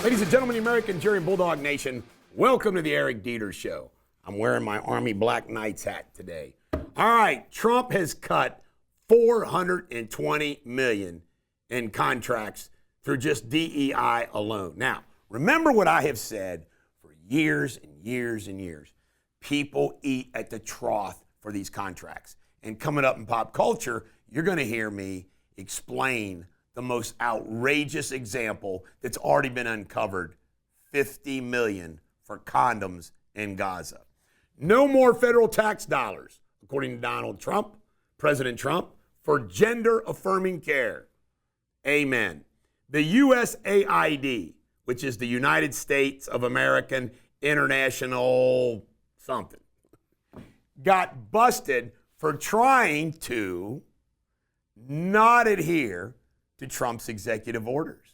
Ladies and gentlemen, the American Jerry Bulldog Nation, welcome to the Eric Deters Show. I'm wearing my Army Black Knights hat today. All right, Trump has cut $420 million in contracts through just DEI alone. Now, remember what I have said for years and years and years. People eat at the trough for these contracts. And coming up in pop culture, you're going to hear me explain the most outrageous example that's already been uncovered, $50 million for condoms in Gaza. No more federal tax dollars, according to Donald Trump, President Trump, for gender-affirming care. Amen. The USAID, which is the United States of American International something, got busted for trying to not adhere to Trump's executive orders.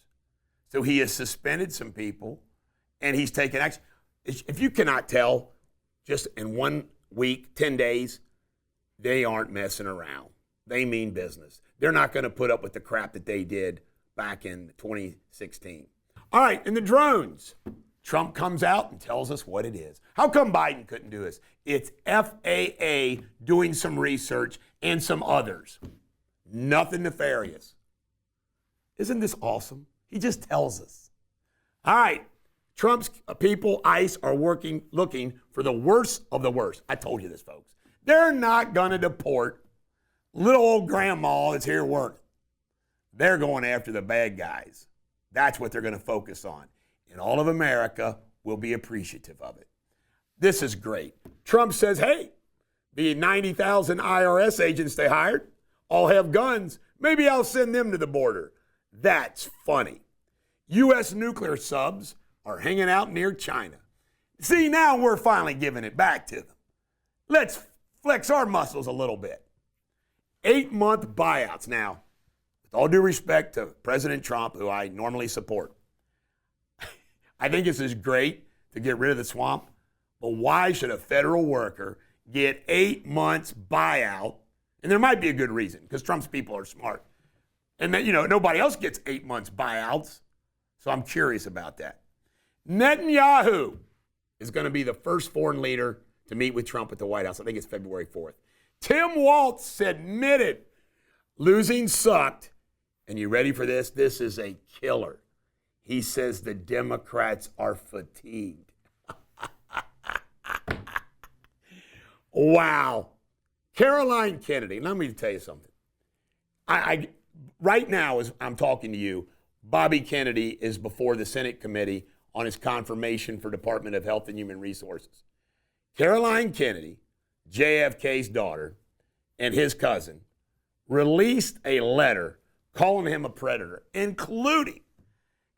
So he has suspended some people and he's taken action. If you cannot tell, just in 1 week, 10 days, they aren't messing around. They mean business. They're not going to put up with the crap that they did back in 2016. All right, and the drones. Trump comes out and tells us what it is. How come Biden couldn't do this? It's FAA doing some research and some others. Nothing nefarious. Isn't this awesome? He just tells us. All right, Trump's people, ICE, are looking for the worst of the worst. I told you this, folks. They're not going to deport little old grandma that's here working. They're going after the bad guys. That's what they're going to focus on. And all of America will be appreciative of it. This is great. Trump says, hey, the 90,000 IRS agents they hired all have guns. Maybe I'll send them to the border. That's funny. U.S. nuclear subs are hanging out near China. See, now we're finally giving it back to them. Let's flex our muscles a little bit. 8-month buyouts. Now, with all due respect to President Trump, who I normally support, I think this is great to get rid of the swamp, but why should a federal worker get 8 months buyout? And there might be a good reason, because Trump's people are smart. And then, nobody else gets 8 months buyouts. So I'm curious about that. Netanyahu is going to be the first foreign leader to meet with Trump at the White House. I think it's February 4th. Tim Walz admitted losing sucked. And you ready for this? This is a killer. He says the Democrats are fatigued. Wow. Caroline Kennedy, let me tell you something. Right now, as I'm talking to you, Bobby Kennedy is before the Senate committee on his confirmation for Department of Health and Human Resources. Caroline Kennedy, JFK's daughter, and his cousin released a letter calling him a predator, including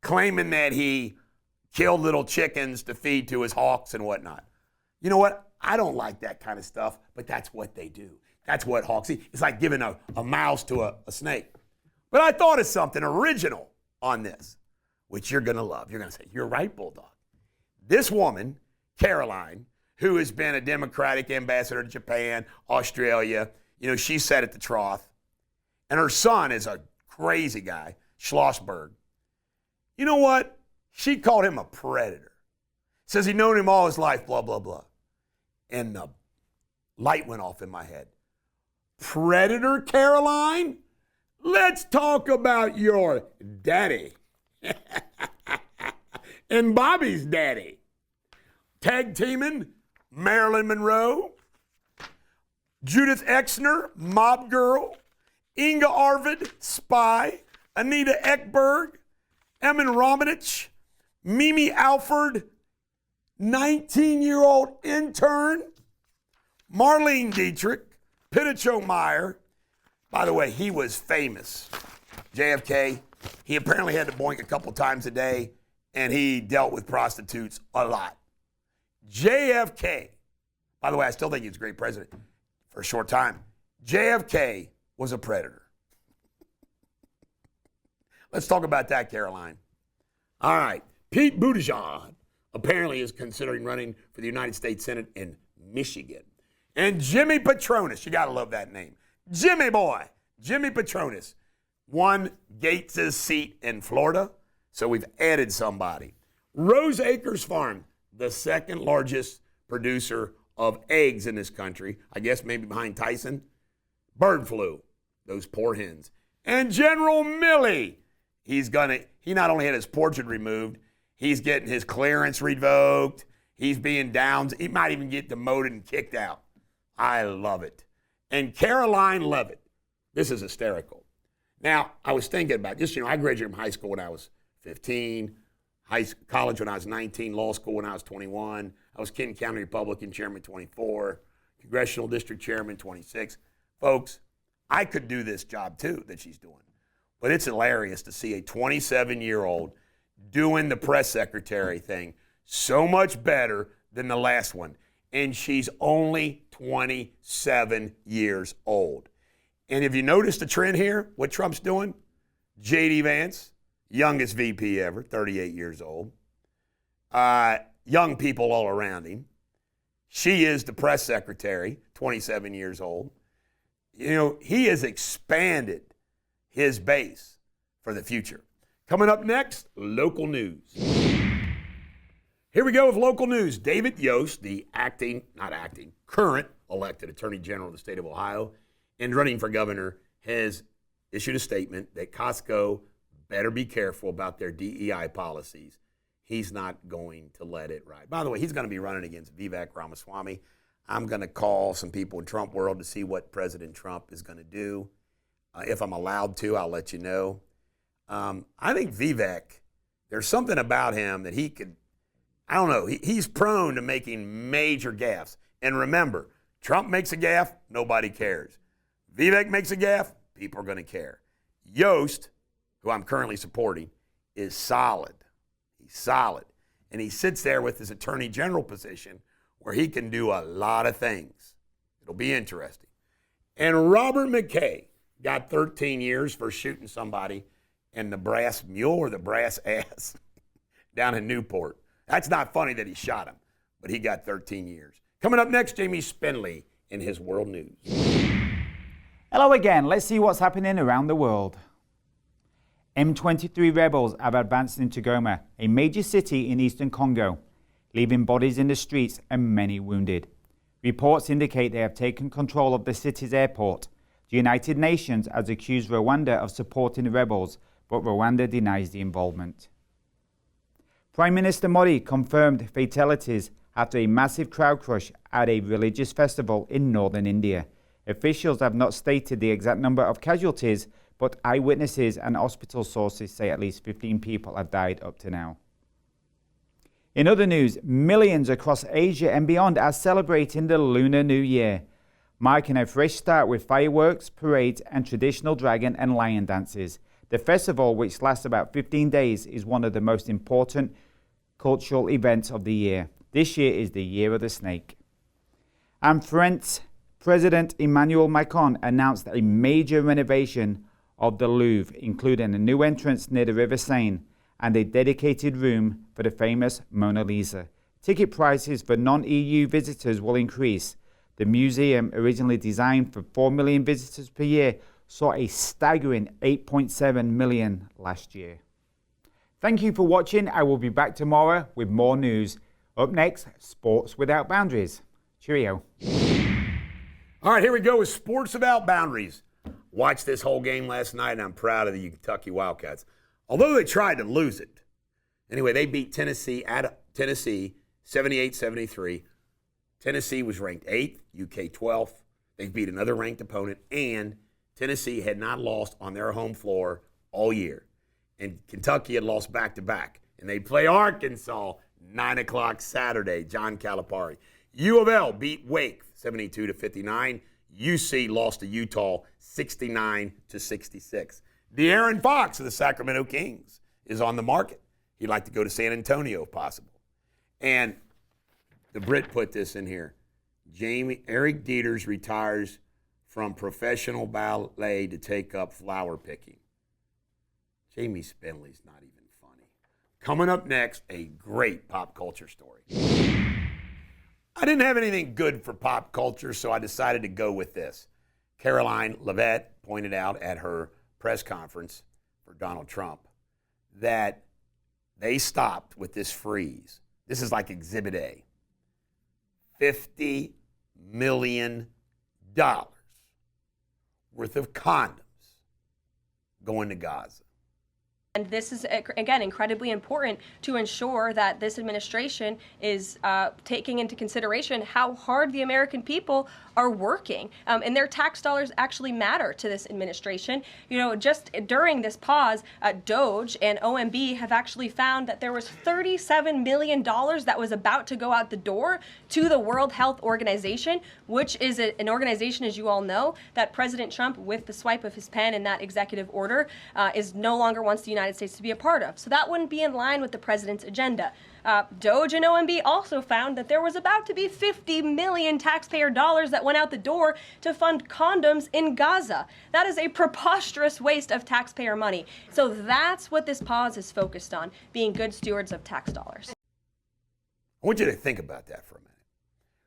claiming that he killed little chickens to feed to his hawks and whatnot. You know what? I don't like that kind of stuff, but that's what they do. That's what hawks eat. It's like giving a mouse to a snake. But I thought of something original on this, which you're going to love. You're going to say, you're right, Bulldog. This woman, Caroline, who has been a Democratic ambassador to Japan, Australia, she sat at the trough. And her son is a crazy guy, Schlossberg. You know what? She called him a predator. Says he'd known him all his life, blah, blah, blah. And the light went off in my head. Predator, Caroline? Let's talk about your daddy. And Bobby's daddy. Tag teaming, Marilyn Monroe, Judith Exner, Mob Girl, Inga Arvid, Spy, Anita Ekberg, Emin Romanich, Mimi Alford, 19-year-old intern, Marlene Dietrich, Pinicho Meyer. By the way, he was famous. JFK, he apparently had to boink a couple times a day, and he dealt with prostitutes a lot. JFK, by the way, I still think he was a great president for a short time. JFK was a predator. Let's talk about that, Caroline. All right. Pete Buttigieg apparently is considering running for the United States Senate in Michigan. And Jimmy Patronis, you got to love that name. Jimmy boy, Jimmy Patronis, won Gates' seat in Florida, so we've added somebody. Rose Acres Farm, the second largest producer of eggs in this country, I guess maybe behind Tyson. Bird flu, those poor hens. And General Milley, he not only had his portrait removed, he's getting his clearance revoked. He's being downed. He might even get demoted and kicked out. I love it. And Caroline Levitt, this is hysterical. Now, I was thinking about this. I graduated from high school when I was 15, college when I was 19, law school when I was 21. I was Kenton County Republican Chairman 24, Congressional District Chairman 26. Folks, I could do this job too that she's doing. But it's hilarious to see a 27-year-old doing the press secretary thing so much better than the last one. And she's only 27 years old. And if you notice the trend here, what Trump's doing, J.D. Vance, youngest VP ever, 38 years old. Young people all around him. She is the press secretary, 27 years old. He has expanded his base for the future. Coming up next, local news. Here we go with local news. David Yost, the current elected Attorney General of the state of Ohio and running for governor, has issued a statement that Costco better be careful about their DEI policies. He's not going to let it ride. By the way, he's going to be running against Vivek Ramaswamy. I'm going to call some people in Trump world to see what President Trump is going to do. If I'm allowed to, I'll let you know. I think Vivek, there's something about him that he could, I don't know, he's prone to making major gaffes. And remember, Trump makes a gaffe, nobody cares. Vivek makes a gaffe, people are going to care. Yost, who I'm currently supporting, is solid. He's solid. And he sits there with his attorney general position where he can do a lot of things. It'll be interesting. And Robert McKay got 13 years for shooting somebody in the brass mule or the brass ass down in Newport. That's not funny that he shot him, but he got 13 years. Coming up next, Jamie Spindley in his World News. Hello again. Let's see what's happening around the world. M23 rebels have advanced into Goma, a major city in eastern Congo, leaving bodies in the streets and many wounded. Reports indicate they have taken control of the city's airport. The United Nations has accused Rwanda of supporting the rebels, but Rwanda denies the involvement. Prime Minister Modi confirmed fatalities after a massive crowd crush at a religious festival in northern India. Officials have not stated the exact number of casualties, but eyewitnesses and hospital sources say at least 15 people have died up to now. In other news, millions across Asia and beyond are celebrating the Lunar New Year, marking a fresh start with fireworks, parades, and traditional dragon and lion dances. The festival, which lasts about 15 days, is one of the most important cultural events of the year. This year is the Year of the Snake. And French President Emmanuel Macron announced a major renovation of the Louvre, including a new entrance near the River Seine and a dedicated room for the famous Mona Lisa. Ticket prices for non-EU visitors will increase. The museum, originally designed for 4 million visitors per year, saw a staggering 8.7 million last year. Thank you for watching. I will be back tomorrow with more news. Up next, Sports Without Boundaries. Cheerio. All right, here we go with Sports Without Boundaries. Watched this whole game last night, and I'm proud of the Kentucky Wildcats. Although they tried to lose it. Anyway, they beat Tennessee at Tennessee 78-73. Tennessee was ranked 8th, UK 12th. They beat another ranked opponent, and Tennessee had not lost on their home floor all year. And Kentucky had lost back-to-back. And they play Arkansas 9 o'clock Saturday, John Calipari. U of L beat Wake 72-59. UC lost to Utah 69-66. De'Aaron Fox of the Sacramento Kings is on the market. He'd like to go to San Antonio if possible. And the Brit put this in here. Eric Deters retires from professional ballet to take up flower picking. Jamie Spindley's not even funny. Coming up next, a great pop culture story. I didn't have anything good for pop culture, so I decided to go with this. Caroline Levitt pointed out at her press conference for Donald Trump that they stopped with this freeze. This is like Exhibit A. $50 million worth of condoms going to Gaza. And this is, again, incredibly important to ensure that this administration is taking into consideration how hard the American people are working. And their tax dollars actually matter to this administration. You know, just during this pause, DOJ and OMB have actually found that there was $37 million that was about to go out the door to the World Health Organization, which is an organization, as you all know, that President Trump, with the swipe of his pen in that executive order, is no longer wants the United States to be a part of. So that wouldn't be in line with the president's agenda. DOJ and OMB also found that there was about to be 50 million taxpayer dollars that went out the door to fund condoms in Gaza. That is a preposterous waste of taxpayer money. So that's what this pause is focused on, being good stewards of tax dollars. I want you to think about that for a minute.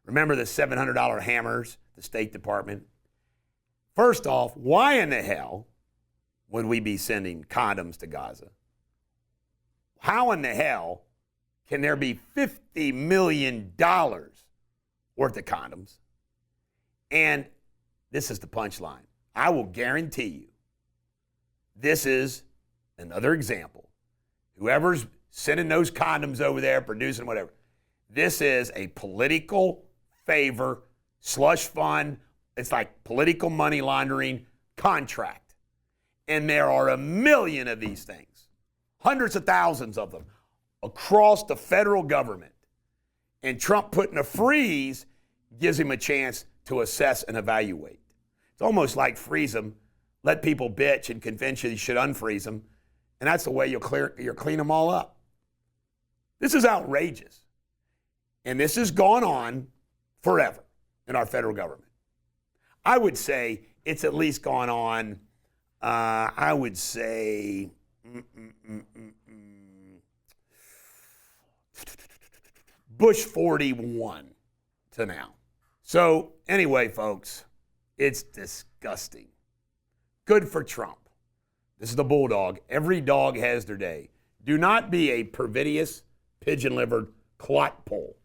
Remember the $700 hammers, the State Department? First off, why in the hell would we be sending condoms to Gaza? How in the hell can there be $50 million worth of condoms? And this is the punchline. I will guarantee you, this is another example. Whoever's sending those condoms over there, producing whatever, this is a political favor, slush fund. It's like political money laundering contract. And there are a million of these things, hundreds of thousands of them across the federal government. And Trump putting a freeze gives him a chance to assess and evaluate. It's almost like freeze them, let people bitch and convince you should unfreeze them, and that's the way you'll clean them all up. This is outrageous. And this has gone on forever in our federal government. I would say it's at least gone on, Bush 41 to now. So anyway, folks, it's disgusting. Good for Trump. This is the Bulldog. Every dog has their day. Do not be a perfidious, pigeon-livered clot pole.